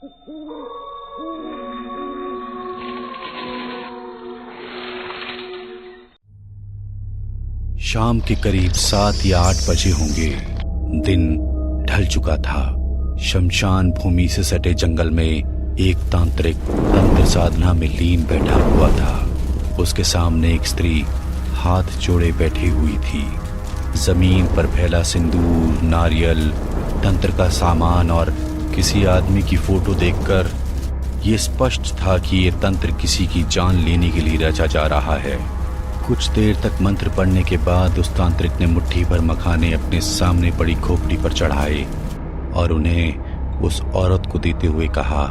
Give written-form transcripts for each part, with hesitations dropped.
शाम के करीब 7 या 8 बजे होंगे। दिन ढल चुका था। शमशान भूमि से सटे जंगल में एक तांत्रिक तंत्र साधना में लीन बैठा हुआ था। उसके सामने एक स्त्री हाथ जोड़े बैठी हुई थी। जमीन पर फैला सिंदूर, नारियल, तंत्र का सामान और किसी आदमी की फोटो देखकर यह स्पष्ट था कि यह तंत्र किसी की जान लेने के लिए रचा जा रहा है। कुछ देर तक मंत्र पढ़ने के बाद उस तांत्रिक ने मुट्ठी भर मखाने अपने सामने पड़ी खोपड़ी पर चढ़ाए और उन्हें उस औरत को देते हुए कहा,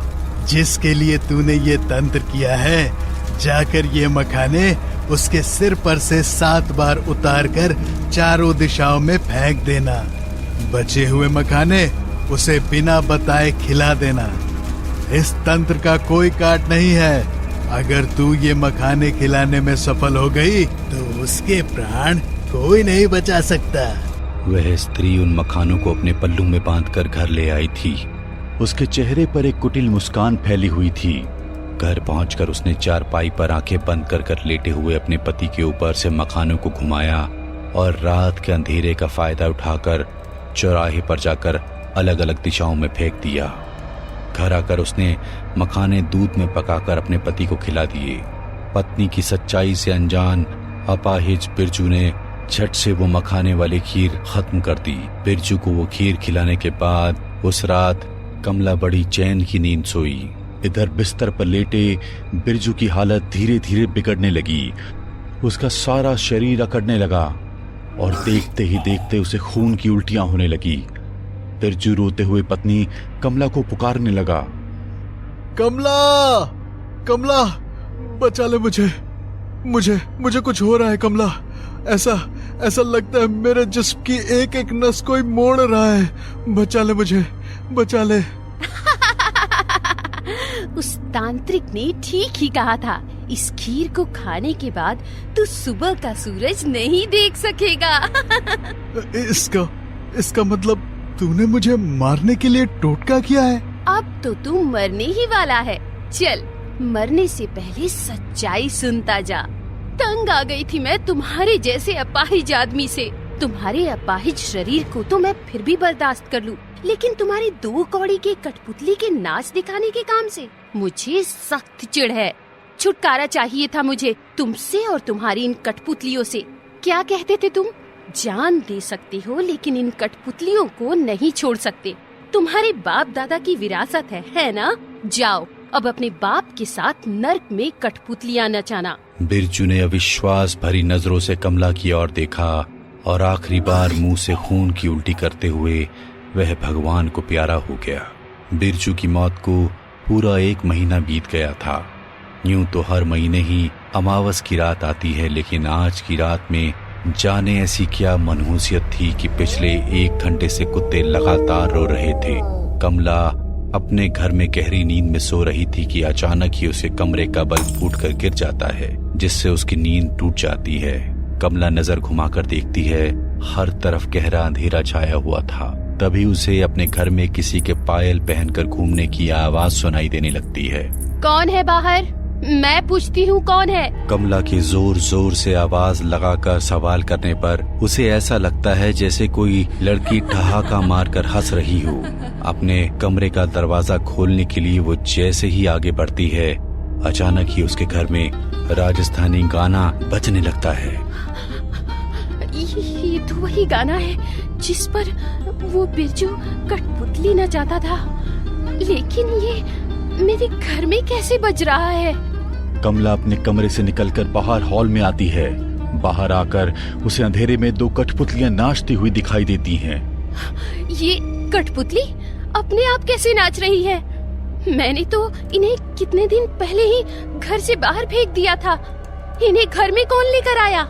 जिसके लिए तूने ये तंत्र किया है, जाकर ये मखाने उसके सिर पर से 7 बार उतारकर चारों दिशाओं में फेंक देना। बचे हुए मखाने उसे बिना बताए खिला देना। इस तंत्र का कोई काट नहीं है। अगर तू ये मखाने खिलाने में सफल हो गई तो उसके प्राण कोई नहीं बचा सकता। वह स्त्री उन मखानों को अपने पल्लू में बांधकर घर ले आई थी। उसके चेहरे पर एक कुटिल मुस्कान फैली हुई थी। घर पहुंचकर उसने चारपाई पर आंखें बंद कर लेटे हुए अपने पति के ऊपर से मखानों को घुमाया और रात के अंधेरे का फायदा उठाकर चौराहे पर जाकर अलग अलग दिशाओं में फेंक दिया। घर आकर उसने मखाने दूध में पकाकर अपने पति को खिला दिए। पत्नी की सच्चाई से अनजान अपाहिज बिरजू ने झट से वो मखाने वाली खीर खत्म कर दी। बिरजू को वो खीर खिलाने के बाद उस रात कमला बड़ी चैन की नींद सोई। इधर बिस्तर पर लेटे बिरजू की हालत धीरे धीरे बिगड़ने लगी। उसका सारा शरीर अकड़ने लगा और देखते ही देखते उसे खून की उल्टियां होने लगी। बिरजू रोते हुए पत्नी कमला को पुकारने लगा, कमला, कमला, बचा ले मुझे कुछ हो रहा है कमला। ऐसा लगता है मेरे जिस्म की एक एक नस कोई मोड़ रहा है। बचा ले मुझे, बचा ले। उस तांत्रिक ने ठीक ही कहा था। इस खीर को खाने के बाद तू सुबह का सूरज नहीं देख सकेगा। इसका मतलब तूने मुझे मारने के लिए टोटका किया है। अब तो तू मरने ही वाला है। चल, मरने से पहले सच्चाई सुनता जा। तंग आ गई थी मैं तुम्हारे जैसे अपाहिज आदमी से। तुम्हारे अपाहिज शरीर को तो मैं फिर भी बर्दाश्त कर लूं, लेकिन तुम्हारी 2 कौड़ी के कठपुतली के नाच दिखाने के काम से मुझे सख्त चिढ़ है। छुटकारा चाहिए था मुझे तुमसे और तुम्हारी इन कठपुतलियों से। क्या कहते थे तुम? जान दे सकते हो लेकिन इन कठपुतलियों को नहीं छोड़ सकते। तुम्हारे बाप दादा की विरासत है ना? जाओ अब अपने बाप के साथ नर्क में कठपुतलियां नचाना। बिरजू ने अविश्वास भरी नजरों से कमला की ओर देखा और आखिरी बार मुंह से खून की उल्टी करते हुए वह भगवान को प्यारा हो गया। बिरजू की मौत को पूरा 1 महीना बीत गया था। यूं तो हर महीने ही अमावस की रात आती है, लेकिन आज की रात में जाने ऐसी क्या मनहूसियत थी कि पिछले 1 घंटे से कुत्ते लगातार रो रहे थे। कमला अपने घर में गहरी नींद में सो रही थी कि अचानक ही उसे कमरे का बल्ब फूटकर गिर जाता है, जिससे उसकी नींद टूट जाती है। कमला नजर घुमाकर देखती है, हर तरफ गहरा अंधेरा छाया हुआ था। तभी उसे अपने घर में किसी के पायल पहनकर घूमने की आवाज सुनाई देने लगती है। कौन है बाहर? मैं पूछती हूँ, कौन है? कमला की जोर जोर से आवाज लगाकर सवाल करने पर उसे ऐसा लगता है जैसे कोई लड़की ठहाका मारकर हंस रही हो। अपने कमरे का दरवाजा खोलने के लिए वो जैसे ही आगे बढ़ती है, अचानक ही उसके घर में राजस्थानी गाना बजने लगता है। ये तो वही गाना है जिस पर वो बिरजू कठपुतली नचाता था, लेकिन ये मेरे घर में कैसे बज रहा है? कमला अपने कमरे से निकलकर बाहर हॉल में आती है। बाहर आकर उसे अंधेरे में 2 कठपुतलियां नाचती हुई दिखाई देती हैं। ये कठपुतली अपने आप कैसे नाच रही है? मैंने तो इन्हें कितने दिन पहले ही घर से बाहर फेंक दिया था। इन्हें घर में कौन लेकर आया?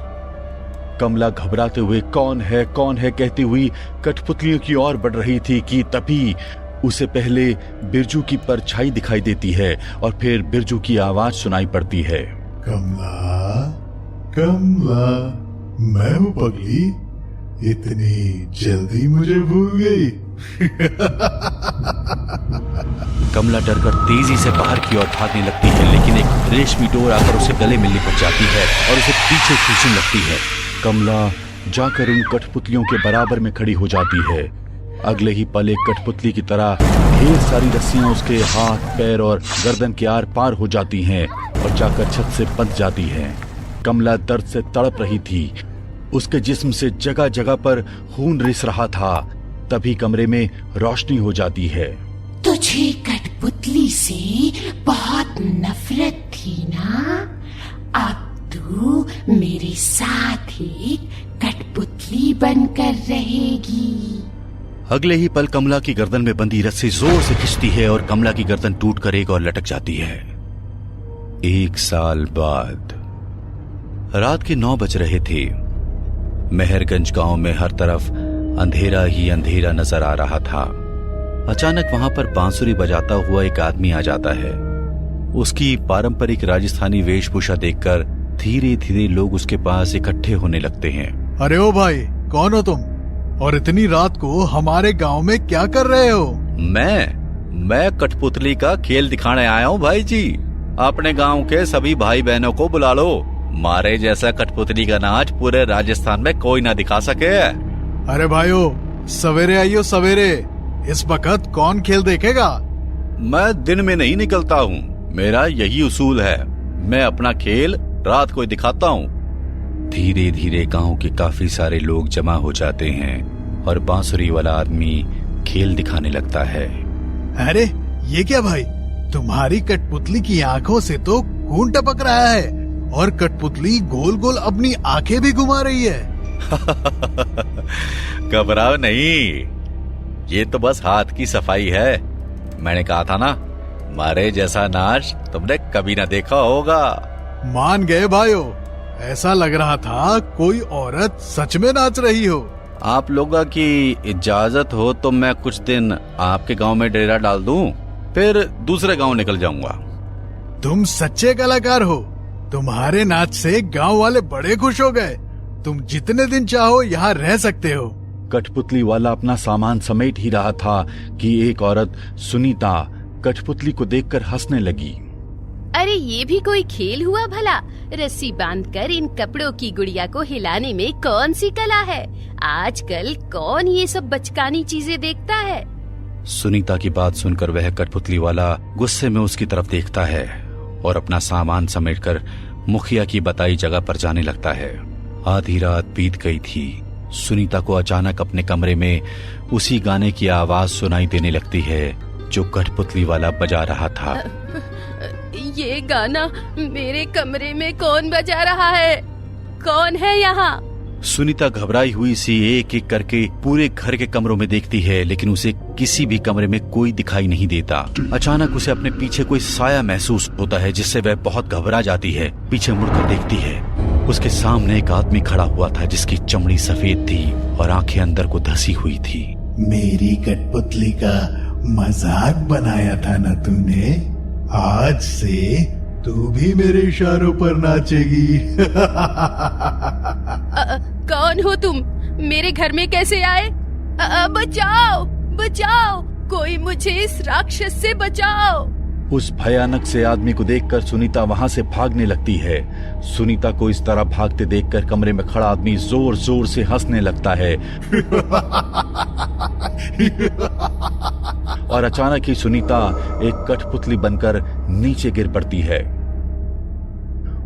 कमला घबराते हुए कौन है कहती हुई कठपुतलियों की ओर बढ़ रही थी कि तभी उसे पहले बिरजू की परछाई दिखाई देती है और फिर बिरजू की आवाज सुनाई पड़ती है। कमला, कमला, मैं हूँ पगली, इतनी जल्दी मुझे भूल गई? कमला डरकर तेजी से बाहर की ओर भागने लगती है, लेकिन एक रेशमी डोर आकर उसे गले में लिपट जाती है और उसे पीछे खींचने लगती है। कमला जाकर उन कठपुतलियों के बराबर में खड़ी हो जाती है। अगले ही पल एक कठपुतली की तरह ढेर सारी रस्सियां उसके हाथ, पैर और गर्दन के आर पार हो जाती हैं और जाकर छत से बंध जाती हैं। कमला दर्द से तड़प रही थी। उसके जिस्म से जगह जगह पर खून रिस रहा था। तभी कमरे में रोशनी हो जाती है। तुझे कठपुतली से बहुत नफरत थी ना? अब तू मेरे साथ ही कठपुतली बनकर रहेगी। अगले ही पल कमला की गर्दन में बंधी रस्सी जोर से खिंचती है और कमला की गर्दन टूटकर एक और लटक जाती है। 1 साल बाद रात के 9 बज रहे थे। मेहरगंज गांव में हर तरफ अंधेरा ही अंधेरा नजर आ रहा था। अचानक वहां पर बांसुरी बजाता हुआ एक आदमी आ जाता है। उसकी पारंपरिक राजस्थानी वेशभूषा देखकर धीरे धीरे लोग उसके पास इकट्ठे होने लगते हैं। अरे ओ भाई, कौन हो तुम और इतनी रात को हमारे गांव में क्या कर रहे हो? मैं कठपुतली का खेल दिखाने आया हूँ भाई जी। अपने गांव के सभी भाई बहनों को बुला लो। मारे जैसा कठपुतली का नाच पूरे राजस्थान में कोई ना दिखा सके। अरे भाइयों, सवेरे आइयो सवेरे। इस वक्त कौन खेल देखेगा? मैं दिन में नहीं निकलता हूँ, मेरा यही उसूल है। मैं अपना खेल रात को दिखाता हूँ। धीरे धीरे गांव के काफी सारे लोग जमा हो जाते हैं और बांसुरी वाला आदमी खेल दिखाने लगता है। अरे ये क्या भाई, तुम्हारी कठपुतली की आंखों से तो खून टपक रहा है और कठपुतली गोल गोल अपनी आंखें भी घुमा रही है। घबराओ नहीं, ये तो बस हाथ की सफाई है। मैंने कहा था ना, मारे जैसा नाच तुमने कभी ना देखा होगा। मान गए भाइयों, ऐसा लग रहा था कोई औरत सच में नाच रही हो। आप लोगों की इजाजत हो तो मैं कुछ दिन आपके गांव में डेरा डाल दूं, फिर दूसरे गांव निकल जाऊंगा। तुम सच्चे कलाकार हो। तुम्हारे नाच से गांव वाले बड़े खुश हो गए। तुम जितने दिन चाहो यहाँ रह सकते हो। कठपुतली वाला अपना सामान समेट ही रहा था कि एक औरत सुनीता कठपुतली को देखकर हंसने लगी। अरे ये भी कोई खेल हुआ भला? रस्सी बांधकर इन कपड़ों की गुड़िया को हिलाने में कौन सी कला है? आजकल कौन ये सब बचकानी चीजें देखता है? सुनीता की बात सुनकर वह कठपुतली वाला गुस्से में उसकी तरफ देखता है और अपना सामान समेटकर मुखिया की बताई जगह पर जाने लगता है। आधी रात बीत गई थी। सुनीता को अचानक अपने कमरे में उसी गाने की आवाज सुनाई देने लगती है जो कठपुतली वाला बजा रहा था। ये गाना मेरे कमरे में कौन बजा रहा है? कौन है यहाँ? सुनीता घबराई हुई सी एक एक करके पूरे घर के कमरों में देखती है, लेकिन उसे किसी भी कमरे में कोई दिखाई नहीं देता। अचानक उसे अपने पीछे कोई साया महसूस होता है, जिससे वह बहुत घबरा जाती है। पीछे मुड़कर देखती है, उसके सामने एक आदमी खड़ा हुआ था जिसकी चमड़ी सफेद थी और आंखें अंदर को धसी हुई थी। मेरी कठपुतली का मजाक बनाया था ना तूने? आज से तू भी मेरे इशारों पर नाचेगी। कौन हो तुम? मेरे घर में कैसे आए? बचाओ बचाओ, कोई मुझे इस राक्षस से बचाओ। उस भयानक से आदमी को देखकर सुनीता वहां से भागने लगती है। सुनीता को इस तरह भागते देखकर कमरे में खड़ा आदमी जोर जोर से हंसने लगता है। और अचानक ही सुनीता एक कठपुतली बनकर नीचे गिर पड़ती है।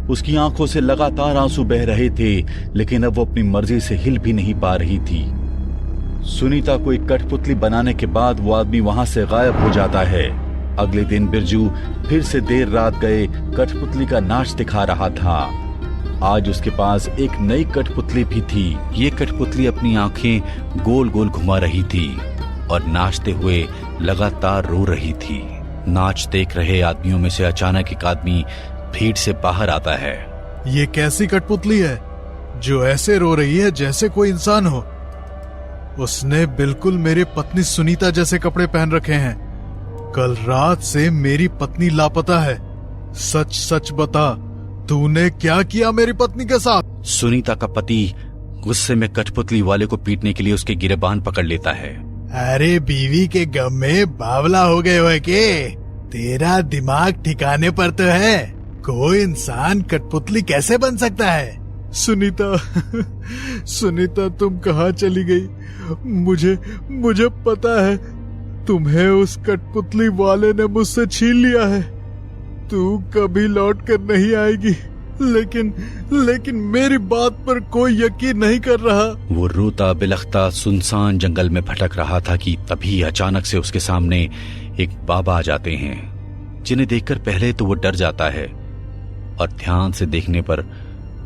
उसकी आंखों से लगातार आंसू बह रहे थे, लेकिन अब वो अपनी मर्जी से हिल भी नहीं पा रही थी। सुनीता को एक कठपुतली बनाने के बाद वो आदमी वहां से गायब हो जाता है। अगले दिन बिरजू फिर से देर रात गए कठपुतली का नाच दिखा रहा था। आज उसके पास एक नई कठपुतली भी थी। ये कठपुतली अपनी आंखें गोल गोल घुमा रही थी और नाचते हुए लगातार रो रही थी। नाच देख रहे आदमियों में से अचानक एक आदमी भीड़ से बाहर आता है। ये कैसी कठपुतली है जो ऐसे रो रही है जैसे कोई इंसान हो? उसने बिल्कुल मेरी पत्नी सुनीता जैसे कपड़े पहन रखे हैं। कल रात से मेरी पत्नी लापता है। सच सच बता, तूने क्या किया मेरी पत्नी के साथ? सुनीता का पति गुस्से में कठपुतली वाले को पीटने के लिए उसके गिरेबान पकड़ लेता है। अरे बीवी के गम में बावला हो गए हो के? तेरा दिमाग ठिकाने पर तो है। कोई इंसान कठपुतली कैसे बन सकता है? सुनीता, सुनीता तुम कहाँ चली गई? मुझे पता है तुम्हें उस कठपुतली वाले ने मुझसे छीन लिया है। तू कभी लौट कर नहीं आएगी, लेकिन मेरी बात पर कोई यकीन नहीं कर रहा। वो रोता बिलखता सुनसान जंगल में भटक रहा था कि तभी अचानक से उसके सामने एक बाबा आ जाते हैं, जिन्हें देखकर पहले तो वो डर जाता है और ध्यान से देखने पर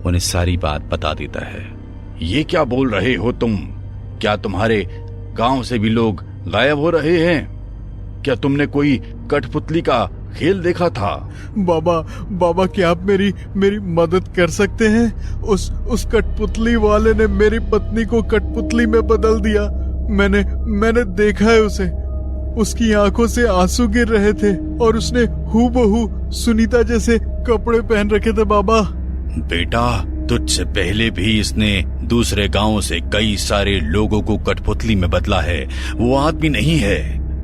उन्हें सारी बात बता देता है। ये क्या बोल रहे हो तुम? क्या तुम्हारे गांव से भी लोग गायब हो रहे हैं? क्या तुमने कोई कठपुतली का खेल देखा था? बाबा क्या आप मेरी मदद कर सकते हैं? उस कठपुतली वाले ने मेरी पत्नी को कठपुतली में बदल दिया। मैंने देखा है उसे। उसकी आंखों से आंसू गिर रहे थे और उसने हूबहू सुनीता जैसे कपड़े पहन रखे थे। बाबा बेटा, तुझसे पहले भी इसने दूसरे गांवों से कई सारे लोगों को कठपुतली में बदला है। वो आदमी नहीं है,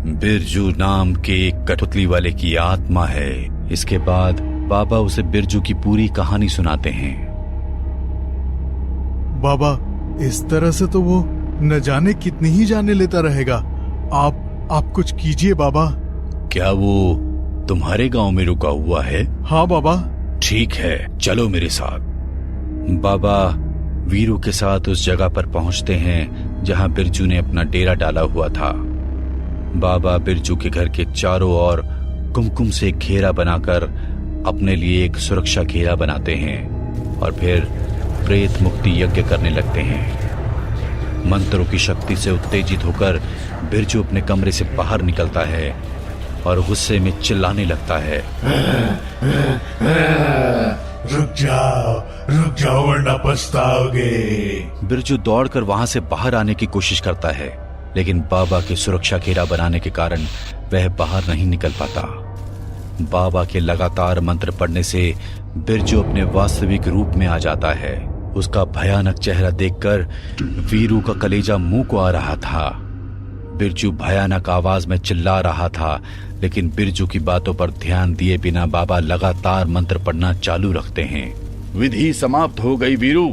बिरजू नाम के एक कठपुतली वाले की आत्मा है। इसके बाद बाबा उसे बिरजू की पूरी कहानी सुनाते हैं। बाबा, इस तरह से तो वो न जाने कितनी ही जाने लेता रहेगा। आप कुछ कीजिए बाबा। क्या वो तुम्हारे गांव में रुका हुआ है? हाँ बाबा। ठीक है, चलो मेरे साथ। बाबा वीरू के साथ उस जगह पर पहुंचते हैं जहां बिरजू ने अपना डेरा डाला हुआ था। बाबा बिरजू के घर के चारों ओर कुमकुम से घेरा बनाकर अपने लिए एक सुरक्षा घेरा बनाते हैं और फिर प्रेत मुक्ति यज्ञ करने लगते हैं। मंत्रों की शक्ति से उत्तेजित होकर बिरजू अपने कमरे से बाहर निकलता है और गुस्से में चिल्लाने लगता है, रुक जाओ वरना पछताओगे। बिरजू दौड़कर वहां से बाहर आने की कोशिश करता है, लेकिन बाबा के सुरक्षा घेरा बनाने के कारण वह बाहर नहीं निकल पाता। बाबा के लगातार मंत्र पढ़ने से बिरजू अपने वास्तविक रूप में आ जाता है। उसका भयानक चेहरा देखकर वीरू का कलेजा मुंह को आ रहा था। बिरजू भयानक आवाज में चिल्ला रहा था, लेकिन बिरजू की बातों पर ध्यान दिए बिना बाबा लगातार मंत्र पढ़ना चालू रखते हैं। विधि समाप्त हो गई वीरू,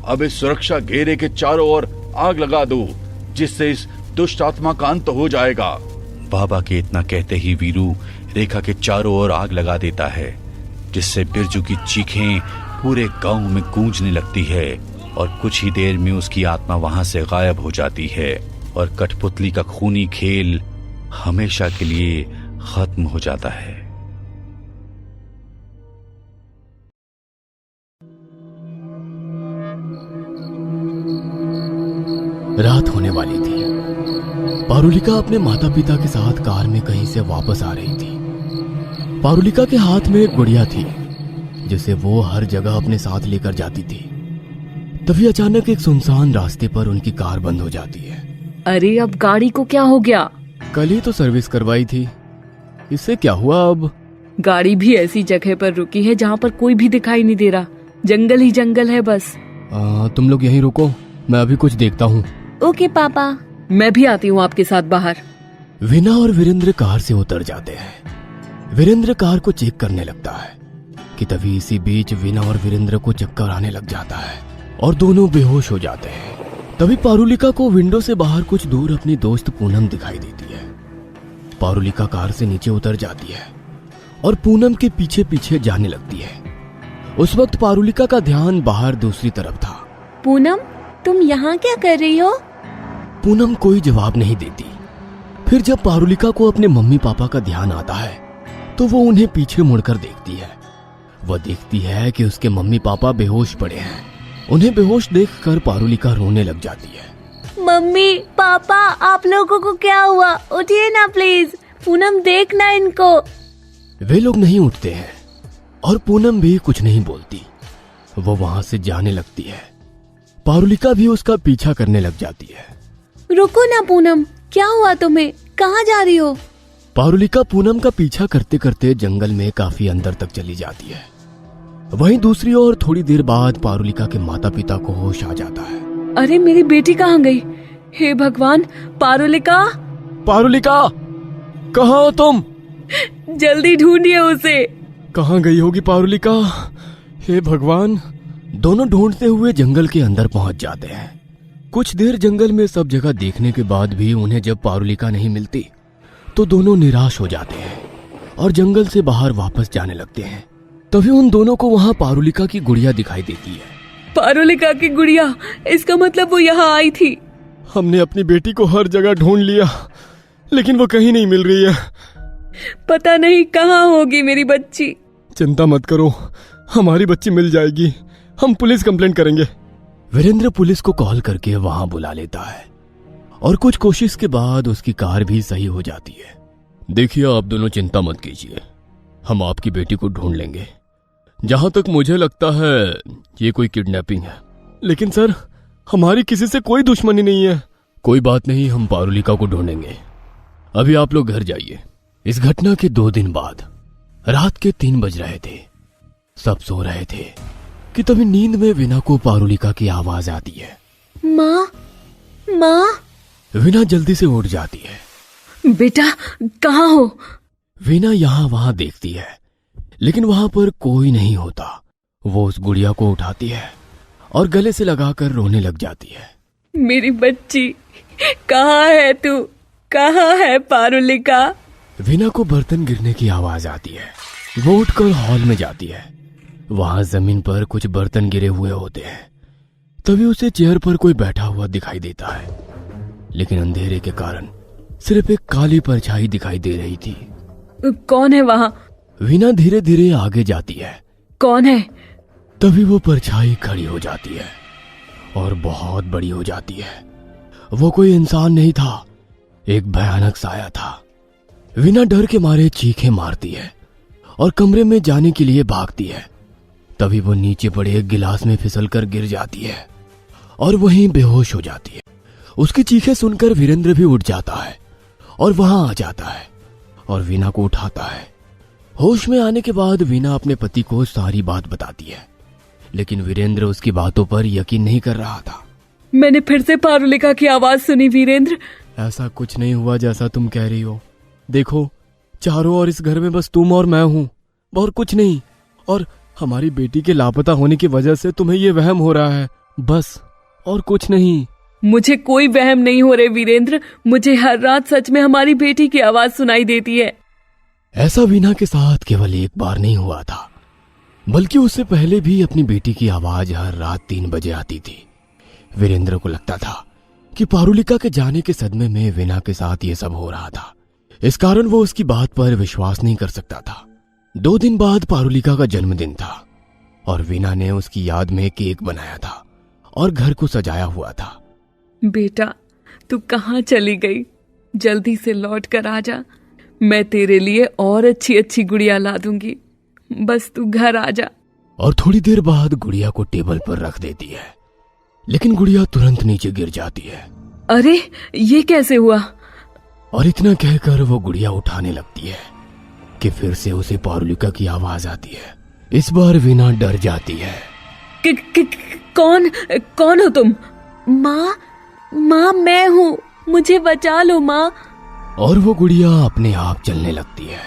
अब इस सुरक्षा घेरे के चारों ओर आग लगा दो, जिससे इस दुष्ट आत्मा का अंत हो जाएगा। बाबा के इतना कहते ही वीरू रेखा के चारों ओर आग लगा देता है, जिससे बिरजू की चीखें पूरे गांव में गूंजने लगती है और कुछ ही देर में उसकी आत्मा वहां से गायब हो जाती है और कठपुतली का खूनी खेल हमेशा के लिए खत्म हो जाता है। रात होने वाली थी। पारुलिका अपने माता पिता के साथ कार में कहीं से वापस आ रही थी। पारुलिका के हाथ में एक गुड़िया थी जिसे वो हर जगह अपने साथ लेकर जाती थी। तभी अचानक एक सुनसान रास्ते पर उनकी कार बंद हो जाती है। अरे अब गाड़ी को क्या हो गया? कल ही तो सर्विस करवाई थी, इससे क्या हुआ अब? गाड़ी भी ऐसी जगह पर रुकी है जहाँ पर कोई भी दिखाई नहीं दे रहा, जंगल ही जंगल है बस। तुम लोग यहीं रुको, मैं अभी कुछ देखता हूँ। ओके पापा, मैं भी आती हूँ आपके साथ बाहर। वीना और वीरेंद्र कार से उतर जाते हैं। वीरेंद्र कार को चेक करने लगता है कि तभी इसी बीच वीना और वीरेंद्र को चक्कर आने लग जाता है और दोनों बेहोश हो जाते हैं। तभी पारुलिका को विंडो से बाहर कुछ दूर अपनी दोस्त पूनम दिखाई देती है। पारुलिका कार से नीचे उतर जाती है और पूनम के पीछे पीछे जाने लगती है। उस वक्त पारुलिका का ध्यान बाहर दूसरी तरफ था। पूनम, तुम यहाँ क्या कर रही हो? पूनम कोई जवाब नहीं देती। फिर जब पारुलिका को अपने मम्मी पापा का ध्यान आता है तो वो उन्हें पीछे मुड़कर देखती है। वह देखती है कि उसके मम्मी पापा बेहोश पड़े हैं। उन्हें बेहोश देखकर पारुलिका रोने लग जाती है। मम्मी पापा, आप लोगों को क्या हुआ? उठिए ना प्लीज, पूनम देखना इनको। वे लोग नहीं उठते हैं और पूनम भी कुछ नहीं बोलती। वो वहां से जाने लगती है। पारुलिका भी उसका पीछा करने लग जाती है। रुको ना पूनम, क्या हुआ तुम्हें? कहाँ जा रही हो? पारुलिका पूनम का पीछा करते करते जंगल में काफी अंदर तक चली जाती है। वहीं दूसरी ओर थोड़ी देर बाद पारुलिका के माता पिता को होश आ जाता है। अरे मेरी बेटी कहाँ गई? हे भगवान, पारुलिका, पारुलिका, कहाँ हो तुम? जल्दी ढूंढिए उसे। कहाँ गई होगी पारुलिका? हे भगवान। दोनों ढूंढते हुए जंगल के अंदर पहुंच जाते हैं। कुछ देर जंगल में सब जगह देखने के बाद भी उन्हें जब पारुलिका नहीं मिलती तो दोनों निराश हो जाते हैं और जंगल से बाहर वापस जाने लगते हैं। तभी उन दोनों को वहां पारुलिका की गुड़िया दिखाई देती है। पारुलिका की गुड़िया, इसका मतलब वो यहाँ आई थी। हमने अपनी बेटी को हर जगह ढूंढ लिया लेकिन वो कहीं नहीं मिल रही है। पता नहीं कहाँ होगी मेरी बच्ची। चिंता मत करो, हमारी बच्ची मिल जाएगी। हम पुलिस कंप्लेंट करेंगे। वीरेंद्र पुलिस को कॉल करके वहां बुला लेता है और कुछ कोशिश के बाद उसकी कार भी सही हो जाती है। देखिए, आप दोनों चिंता मत कीजिए, हम आपकी बेटी को ढूंढ लेंगे। जहां तक मुझे लगता है ये कोई किडनैपिंग है, लेकिन सर हमारी किसी से कोई दुश्मनी नहीं है। कोई बात नहीं, हम पारुलिका को ढूंढेंगे। अभी आप लोग घर जाइए। इस घटना के 2 दिन बाद रात के 3 बज रहे थे। सब सो रहे थे कि तभी नींद में वीना को पारुलिका की आवाज आती है। माँ, माँ। वीना जल्दी से उठ जाती है। बेटा, कहाँ हो? वीना यहाँ वहां देखती है लेकिन वहां पर कोई नहीं होता। वो उस गुड़िया को उठाती है और गले से लगाकर रोने लग जाती है। मेरी बच्ची, कहाँ है तू? कहाँ है पारुलिका? वीना को बर्तन गिरने की आवाज आती है। वो उठकर हॉल में जाती है। वहां जमीन पर कुछ बर्तन गिरे हुए होते हैं। तभी उसे चेयर पर कोई बैठा हुआ दिखाई देता है, लेकिन अंधेरे के कारण सिर्फ एक काली परछाई दिखाई दे रही थी। कौन है वहां? वीना धीरे धीरे आगे जाती है। कौन है? तभी वो परछाई खड़ी हो जाती है और बहुत बड़ी हो जाती है। वो कोई इंसान नहीं था, एक भयानक साया था। वीना डर के मारे चीखें मारती है और कमरे में जाने के लिए भागती है। तभी वो नीचे पड़े एक गिलास में फिसलकर गिर जाती है और वहीं बेहोश हो जाती है। उसकी चीखें सुनकर वीरेंद्र भी उठ जाता है और वहां आ जाता है और वीना को उठाता है। होश में आने के बाद वीना अपने पति को सारी बात बताती है, लेकिन वीरेंद्र उसकी बातों पर यकीन नहीं कर रहा था। मैंने फिर से पारुलिका की आवाज सुनी वीरेंद्र। ऐसा कुछ नहीं हुआ जैसा तुम कह रही हो। देखो, चारों ओर इस घर में बस तुम और मैं हूं, और कुछ नहीं। और हमारी बेटी के लापता होने की वजह से तुम्हें ये वहम हो रहा है, बस, और कुछ नहीं। मुझे कोई वहम नहीं हो रहे वीरेंद्र। मुझे हर रात सच में हमारी बेटी की आवाज सुनाई देती है। ऐसा वीना के साथ केवल एक बार नहीं हुआ था, बल्कि उससे पहले भी अपनी बेटी की आवाज हर रात 3 बजे आती थी। वीरेंद्र को लगता था कि पारुलिका के जाने के सदमे में वीना के साथ ये सब हो रहा था। इस कारण वो उसकी बात पर विश्वास नहीं कर सकता था। 2 दिन बाद पारुलिका का जन्मदिन था और वीना ने उसकी याद में केक बनाया था और घर को सजाया हुआ था। बेटा, तू कहाँ चली गई? जल्दी से लौट कर आ जा। मैं तेरे लिए और अच्छी अच्छी गुड़िया ला दूंगी। बस तू घर आ जा। और थोड़ी देर बाद गुड़िया को टेबल पर रख देती है, लेकिन गुड़िया तुरंत नीचे गिर जाती है। अरे, ये कैसे हुआ? और इतना कहकर वो गुड़िया उठाने लगती है कि फिर से उसे पारुलिका की आवाज आती है। इस बार वीना डर जाती है। कौन हो तुम? माँ, माँ मैं हूँ, मुझे बचा लो माँ। और वो गुड़िया अपने आप चलने लगती है,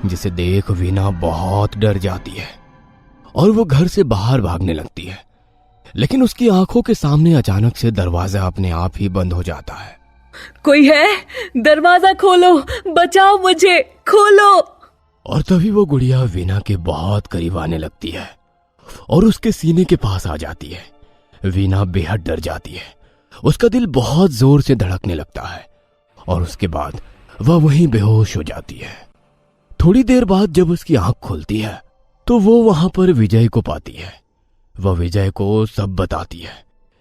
जिसे देख वीना बहुत डर जाती है और वो घर से बाहर भागने लगती है। लेकिन उसकी आंखों के सामने अचानक से दरवाजा अपने आप ही बंद हो जाता है। कोई है? दरवाजा खोलो, बचाओ मुझे, खोलो। और तभी वो गुड़िया वीना के बहुत करीब आने लगती है और उसके सीने के पास आ जाती है। वीना बेहद डर जाती है। उसका दिल बहुत जोर से धड़कने लगता है और उसके बाद वह वहीं बेहोश हो जाती है। थोड़ी देर बाद जब उसकी आंख खुलती है तो वो वहां पर विजय को पाती है। वह विजय को सब बताती है,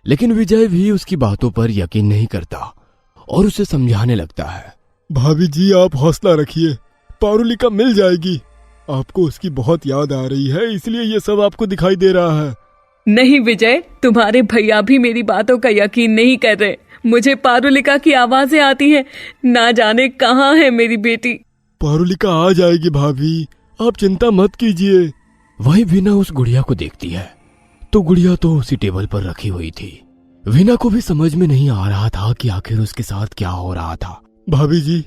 लेकिन विजय भी उसकी बातों पर यकीन नहीं करता और उसे समझाने लगता है। भाभी जी, आप हौसला रखिए, पारुलिका मिल जाएगी। आपको उसकी बहुत याद आ रही है, इसलिए ये सब आपको दिखाई दे रहा है। नहीं विजय, तुम्हारे भैया भी मेरी बातों का यकीन नहीं कर रहे। मुझे पारुलिका की आवाजें आती हैं, ना जाने कहाँ है मेरी बेटी। पारुलिका आ जाएगी भाभी, आप चिंता मत कीजिए। वही वीना उस गुड़िया को देखती है तो गुड़िया तो उसी टेबल पर रखी हुई थी, वीना को भी समझ में नहीं आ रहा था कि आखिर उसके साथ क्या हो रहा था। भाभी जी,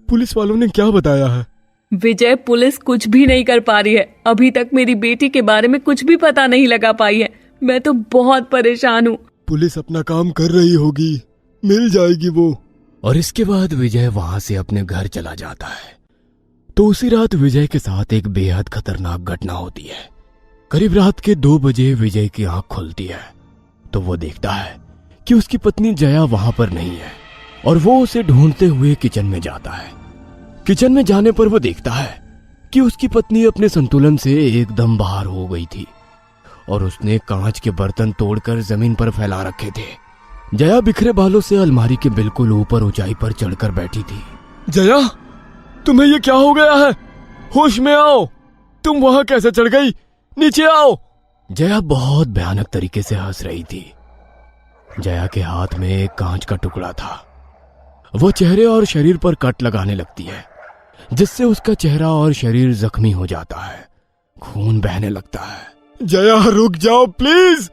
पुलिस वालों ने क्या बताया है? विजय, पुलिस कुछ भी नहीं कर पा रही है। अभी तक मेरी बेटी के बारे में कुछ भी पता नहीं लगा पाई है। मैं तो बहुत परेशान हूँ। पुलिस अपना काम कर रही होगी, मिल जाएगी वो। और इसके बाद विजय वहां से अपने घर चला जाता है। तो उसी रात विजय के साथ एक बेहद खतरनाक घटना होती है। करीब रात के 2 बजे विजय की आंख खुलती है तो वो देखता है कि उसकी पत्नी जया वहां पर नहीं है और वो उसे ढूंढते हुए किचन में जाता है। किचन में जाने पर वो देखता है कि उसकी पत्नी अपने संतुलन से एकदम बाहर हो गई थी और उसने कांच के बर्तन तोड़कर जमीन पर फैला रखे थे। जया बिखरे बालों से अलमारी के बिल्कुल ऊपर ऊंचाई पर चढ़कर बैठी थी। जया, तुम्हें ये क्या हो गया है? होश में आओ। तुम वहां कैसे चढ़ गई? नीचे आओ। जया बहुत भयानक तरीके से हंस रही थी। जया के हाथ में एक कांच का टुकड़ा था। वो चेहरे और शरीर पर कट लगाने लगती है जिससे उसका चेहरा और शरीर जख्मी हो जाता है। खून बहने लगता है। जया, रुक जाओ प्लीज,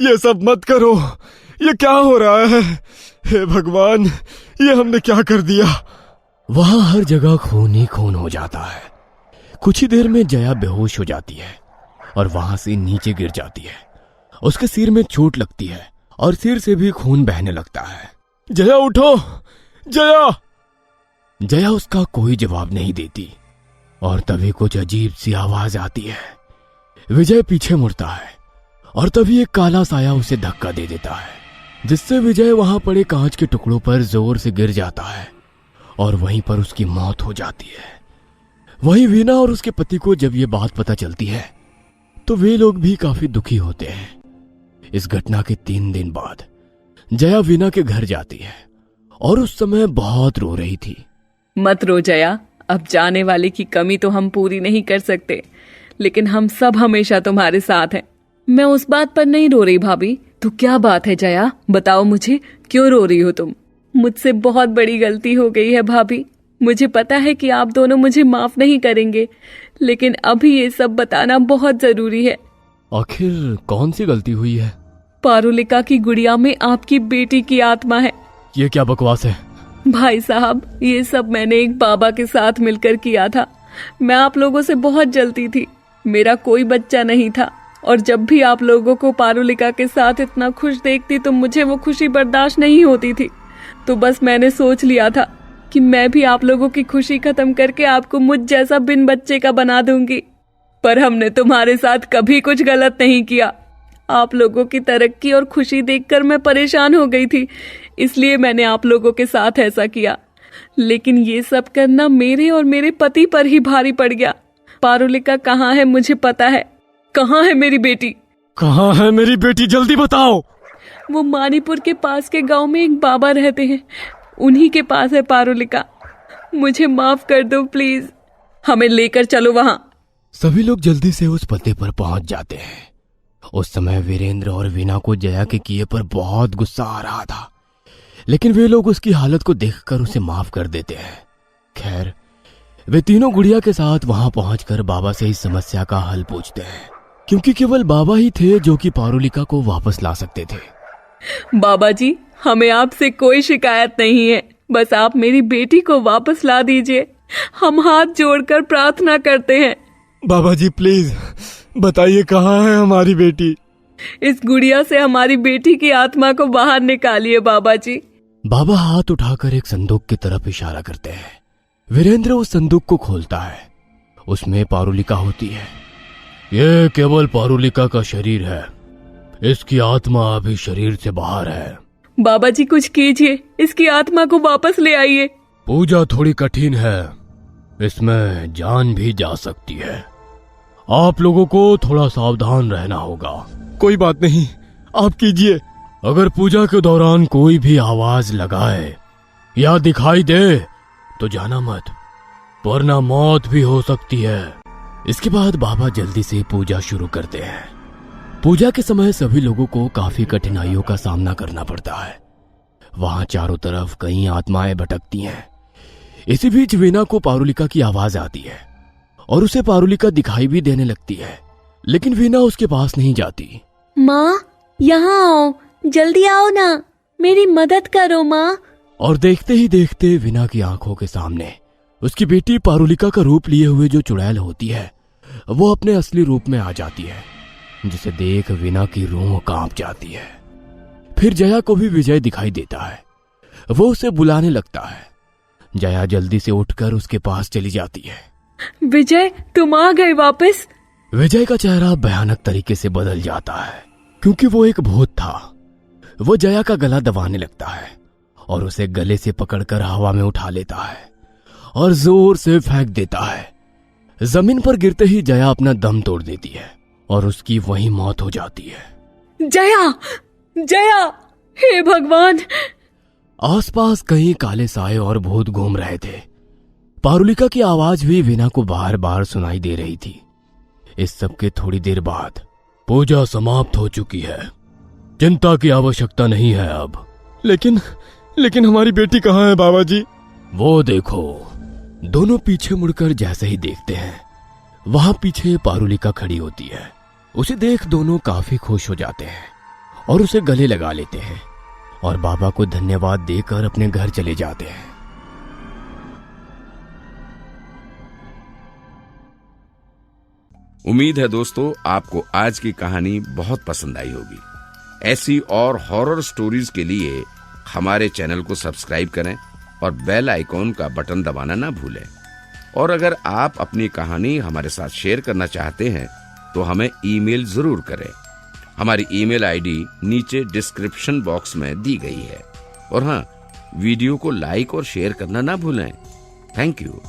ये सब मत करो। ये क्या हो रहा है? हे भगवान, ये हमने क्या कर दिया? वहां हर जगह खून ही खून हो जाता है। कुछ ही देर में जया बेहोश हो जाती है और वहां से नीचे गिर जाती है। उसके सिर में चोट लगती है और सिर से भी खून बहने लगता है। जया उठो, जया। जया उसका कोई जवाब नहीं देती और तभी कुछ अजीब सी आवाज आती है। विजय पीछे मुड़ता है और तभी एक काला साया उसे धक्का दे देता है जिससे विजय वहां पड़े कांच के टुकड़ों पर जोर से गिर जाता है और वहीं पर उसकी मौत हो जाती है। वहीं वीना और उसके पति को जब ये बात पता चलती है तो वे लोग भी काफी दुखी होते हैं। इस घटना के 3 दिन बाद जया वीना के घर जाती है और उस समय बहुत रो रही थी। मत रो जया, अब जाने वाले की कमी तो हम पूरी नहीं कर सकते, लेकिन हम सब हमेशा तुम्हारे साथ हैं। मैं उस बात पर नहीं रो रही भाभी। तो क्या बात है जया, बताओ मुझे, क्यों रो रही हो तुम? मुझसे बहुत बड़ी गलती हो गई है भाभी। मुझे पता है कि आप दोनों मुझे माफ नहीं करेंगे, लेकिन अभी ये सब बताना बहुत जरूरी है। आखिर कौन सी गलती हुई है? पारुलिका की गुड़िया में आपकी बेटी की आत्मा है। ये क्या बकवास है? भाई साहब, ये सब मैंने एक बाबा के साथ मिलकर किया था। मैं आप लोगों से बहुत जलती थी। मेरा कोई बच्चा नहीं था और जब भी आप लोगों को पारुलिका के साथ इतना खुश देखती तो मुझे वो खुशी बर्दाश्त नहीं होती थी। तो बस मैंने सोच लिया था कि मैं भी आप लोगों की खुशी खत्म करके आपको मुझ जैसा बिन बच्चे का बना दूंगी। पर हमने तुम्हारे साथ कभी कुछ गलत नहीं किया। आप लोगों की तरक्की और खुशी देखकर मैं परेशान हो गई थी, इसलिए मैंने आप लोगों के साथ ऐसा किया। लेकिन ये सब करना मेरे और मेरे पति पर ही भारी पड़ गया। पारुलिका कहाँ है मुझे पता है। कहाँ है मेरी बेटी? कहाँ है मेरी बेटी? जल्दी बताओ। वो मानीपुर के पास के गांव में एक बाबा रहते हैं, उन्हीं के पास है पारुलिका। मुझे माफ कर दो प्लीज, हमें लेकर चलो वहां। सभी लोग जल्दी से उस पते पर पहुंच जाते हैं। उस समय वीरेंद्र और वीना को जया के किए पर बहुत गुस्सा आ रहा था, लेकिन वे लोग उसकी हालत को देखकर उसे माफ कर देते हैं। खैर, वे तीनों गुड़िया के साथ वहां पहुंचकर बाबा से इस समस्या का हल पूछते हैं, क्योंकि केवल बाबा ही थे जो कि पारुलिका को वापस ला सकते थे। बाबा जी, हमें आपसे कोई शिकायत नहीं है, बस आप मेरी बेटी को वापस ला दीजिए। हम हाथ जोड़कर प्रार्थना करते हैं। बाबा जी प्लीज बताइए, कहाँ है हमारी बेटी? इस गुड़िया से हमारी बेटी की आत्मा को बाहर निकालिए बाबा जी। बाबा हाथ उठाकर एक संदूक की तरफ इशारा करते हैं। वीरेंद्र उस संदूक को खोलता है। उसमें पारुलिका होती है। यह केवल पारुलिका का शरीर है, इसकी आत्मा अभी शरीर से बाहर है। बाबा जी कुछ कीजिए, इसकी आत्मा को वापस ले आइए। पूजा थोड़ी कठिन है, इसमें जान भी जा सकती है। आप लोगों को थोड़ा सावधान रहना होगा। कोई बात नहीं, आप कीजिए। अगर पूजा के दौरान कोई भी आवाज लगाए या दिखाई दे तो जाना मत, वरना मौत भी हो सकती है। इसके बाद बाबा जल्दी से पूजा शुरू करते हैं। पूजा के समय सभी लोगों को काफी कठिनाइयों का सामना करना पड़ता है। वहां चारों तरफ कई आत्माएं भटकती हैं। इसी बीच वीना को पारुलिका की आवाज आती है और उसे पारुलिका दिखाई भी देने लगती है, लेकिन वीना उसके पास नहीं जाती। माँ, यहाँ आओ, जल्दी आओ ना, मेरी मदद करो माँ। और देखते ही देखते वीना की आंखों के सामने उसकी बेटी पारुलिका का रूप लिए हुए जो चुड़ैल होती है वो अपने असली रूप में आ जाती है, जिसे देख वीना की रूह कांप जाती है। फिर जया को भी विजय दिखाई देता है। वो उसे बुलाने लगता है। जया जल्दी से उठकर उसके पास चली जाती है। विजय, तुम आ गए वापस। विजय का चेहरा भयानक तरीके से बदल जाता है, क्योंकि वो एक भूत था। वो जया का गला दबाने लगता है और उसे गले से पकड़कर हवा में उठा लेता है और जोर से फेंक देता है। जमीन पर गिरते ही जया अपना दम तोड़ देती है और उसकी वहीं मौत हो जाती है। जया, जया, हे भगवान। आसपास कहीं काले साए और भूत घूम रहे थे। पारुलिका की आवाज भी वीना को बार बार सुनाई दे रही थी। इस सब के थोड़ी देर बाद पूजा समाप्त हो चुकी है। चिंता की आवश्यकता नहीं है अब। लेकिन हमारी बेटी कहाँ है बाबा जी? वो देखो। दोनों पीछे मुड़कर जैसे ही देखते हैं वहां पीछे पारुलिका खड़ी होती है। उसे देख दोनों काफी खुश हो जाते हैं और उसे गले लगा लेते हैं और बाबा को धन्यवाद देकर अपने घर चले जाते हैं। उम्मीद है दोस्तों आपको आज की कहानी बहुत पसंद आई होगी। ऐसी और हॉरर स्टोरीज के लिए हमारे चैनल को सब्सक्राइब करें और बेल आइकॉन का बटन दबाना ना भूलें। और अगर आप अपनी कहानी हमारे साथ शेयर करना चाहते हैं तो हमें ईमेल जरूर करें। हमारी ईमेल आईडी नीचे डिस्क्रिप्शन बॉक्स में दी गई है। और हाँ, वीडियो को लाइक और शेयर करना ना भूलें। Thank you.